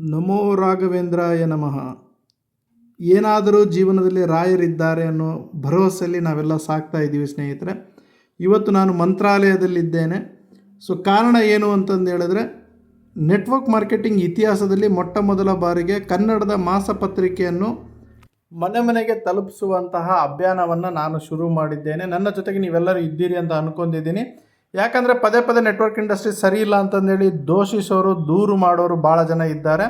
ನಮೋ ರಾಘವೇಂದ್ರಾಯ ನಮಃ. ಏನಾದರೂ ಜೀವನದಲ್ಲಿ ರಾಯರಿದ್ದಾರೆ ಅನ್ನೋ ಭರವಸೆಯಲ್ಲಿ ನಾವೆಲ್ಲ ಸಾಕ್ತಾ ಇದ್ದೀವಿ ಸ್ನೇಹಿತರೆ. ಇವತ್ತು ನಾನು ಮಂತ್ರಾಲಯದಲ್ಲಿದ್ದೇನೆ. ಕಾರಣ ಏನು ಅಂತಂದು ಹೇಳಿದ್ರೆ, ನೆಟ್ವರ್ಕ್ ಮಾರ್ಕೆಟಿಂಗ್ ಇತಿಹಾಸದಲ್ಲಿ ಮೊಟ್ಟ ಮೊದಲ ಬಾರಿಗೆ ಕನ್ನಡದ ಮಾಸಪತ್ರಿಕೆಯನ್ನು ಮನೆ ಮನೆಗೆ ತಲುಪಿಸುವಂತಹ ಅಭಿಯಾನವನ್ನು ನಾನು ಶುರು ಮಾಡಿದ್ದೇನೆ. ನನ್ನ ಜೊತೆಗೆ ನೀವೆಲ್ಲರೂ ಇದ್ದೀರಿ ಅಂತ ಅಂದ್ಕೊಂಡಿದ್ದೀನಿ. ಯಾಕಂದರೆ ಪದೇ ಪದೇ ನೆಟ್ವರ್ಕ್ ಇಂಡಸ್ಟ್ರಿ ಸರಿ ಇಲ್ಲ ಅಂತಂದೇಳಿ ದೂಷಿಸೋರು, ದೂರು ಮಾಡೋರು ಭಾಳ ಜನ ಇದ್ದಾರೆ.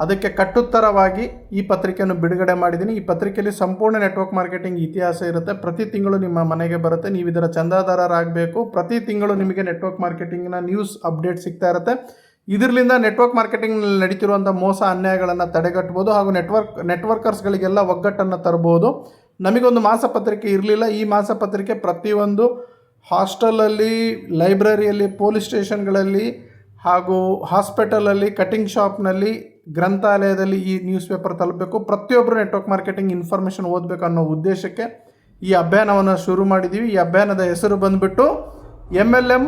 ಅದಕ್ಕೆ ಕಟ್ಟುತ್ತರವಾಗಿ ಈ ಪತ್ರಿಕೆಯನ್ನು ಬಿಡುಗಡೆ ಮಾಡಿದ್ದೀನಿ. ಈ ಪತ್ರಿಕೆಯಲ್ಲಿ ಸಂಪೂರ್ಣ ನೆಟ್ವರ್ಕ್ ಮಾರ್ಕೆಟಿಂಗ್ ಇತಿಹಾಸ ಇರುತ್ತೆ. ಪ್ರತಿ ತಿಂಗಳು ನಿಮ್ಮ ಮನೆಗೆ ಬರುತ್ತೆ. ನೀವು ಇದರ ಚಂದಾದಾರರಾಗಬೇಕು. ಪ್ರತಿ ತಿಂಗಳು ನಿಮಗೆ ನೆಟ್ವರ್ಕ್ ಮಾರ್ಕೆಟಿಂಗ್ನ ನ್ಯೂಸ್ ಅಪ್ಡೇಟ್ ಸಿಗ್ತಾ ಇರುತ್ತೆ. ಇದರಿಂದ ನೆಟ್ವರ್ಕ್ ಮಾರ್ಕೆಟಿಂಗ್ನಲ್ಲಿ ನಡೀತಿರುವಂಥ ಮೋಸ ಅನ್ಯಾಯಗಳನ್ನು ತಡೆಗಟ್ಬೋದು ಹಾಗೂ ನೆಟ್ವರ್ಕರ್ಸ್ಗಳಿಗೆಲ್ಲ ಒಗ್ಗಟ್ಟನ್ನು ತರ್ಬೋದು. ನಮಗೊಂದು ಮಾಸಪತ್ರಿಕೆ ಇರಲಿಲ್ಲ. ಈ ಮಾಸಪತ್ರಿಕೆ ಪ್ರತಿಯೊಂದು ಹಾಸ್ಟೆಲಲ್ಲಿ, ಲೈಬ್ರರಿಯಲ್ಲಿ, ಪೊಲೀಸ್ ಸ್ಟೇಷನ್ಗಳಲ್ಲಿ ಹಾಗೂ ಹಾಸ್ಪಿಟಲಲ್ಲಿ, ಕಟಿಂಗ್ ಶಾಪ್ನಲ್ಲಿ, ಗ್ರಂಥಾಲಯದಲ್ಲಿ ಈ ನ್ಯೂಸ್ ಪೇಪರ್ ತಲುಪಬೇಕು. ಪ್ರತಿಯೊಬ್ಬರು ನೆಟ್ವರ್ಕ್ ಮಾರ್ಕೆಟಿಂಗ್ ಇನ್ಫಾರ್ಮೇಷನ್ ಓದಬೇಕು ಅನ್ನೋ ಉದ್ದೇಶಕ್ಕೆ ಈ ಅಭಿಯಾನವನ್ನು ಶುರು ಮಾಡಿದ್ದೀವಿ. ಈ ಅಭಿಯಾನದ ಹೆಸರು ಬಂದುಬಿಟ್ಟು MLM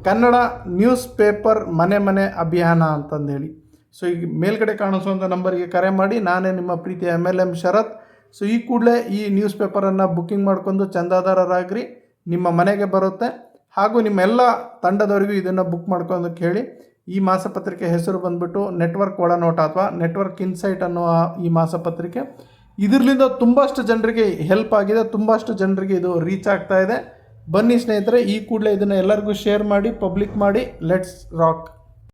ಕನ್ನಡ ನ್ಯೂಸ್ ಪೇಪರ್ ಮನೆ ಮನೆ ಅಭಿಯಾನ ಅಂತಂದೇಳಿ. ಈಗ ಮೇಲ್ಗಡೆ ಕಾಣಿಸುವಂಥ ನಂಬರಿಗೆ ಕರೆ ಮಾಡಿ. ನಾನೇ ನಿಮ್ಮ ಪ್ರೀತಿಯ MLM ಶರತ್. ಈ ಕೂಡಲೇ ಈ ನ್ಯೂಸ್ ಪೇಪರನ್ನು ಬುಕ್ಕಿಂಗ್ ಮಾಡ್ಕೊಂಡು ಚಂದಾದಾರರಾಗ್ರಿ. ನಿಮ್ಮ ಮನೆಗೆ ಬರುತ್ತೆ. ಹಾಗೂ ನಿಮ್ಮೆಲ್ಲ ತಂಡದವರಿಗೂ ಇದನ್ನು ಬುಕ್ ಮಾಡ್ಕೊಂಡು ಹೇಳಿ. ಈ ಮಾಸಪತ್ರಿಕೆ ಹೆಸರು ಬಂದುಬಿಟ್ಟು ನೆಟ್ವರ್ಕ್ ಒಳನೋಟ ಅಥವಾ ನೆಟ್ವರ್ಕ್ ಇನ್ಸೈಟ್ ಅನ್ನುವ ಈ ಮಾಸಪತ್ರಿಕೆ. ಇದರಿಂದ ತುಂಬಷ್ಟು ಜನರಿಗೆ ಹೆಲ್ಪ್ ಆಗಿದೆ, ತುಂಬಷ್ಟು ಜನರಿಗೆ ಇದು ರೀಚ್ ಆಗ್ತಾ ಇದೆ. ಬನ್ನಿ ಸ್ನೇಹಿತರೆ, ಈ ಕೂಡಲೇ ಇದನ್ನು ಎಲ್ಲರಿಗೂ ಶೇರ್ ಮಾಡಿ, ಪಬ್ಲಿಕ್ ಮಾಡಿ. Let's rock.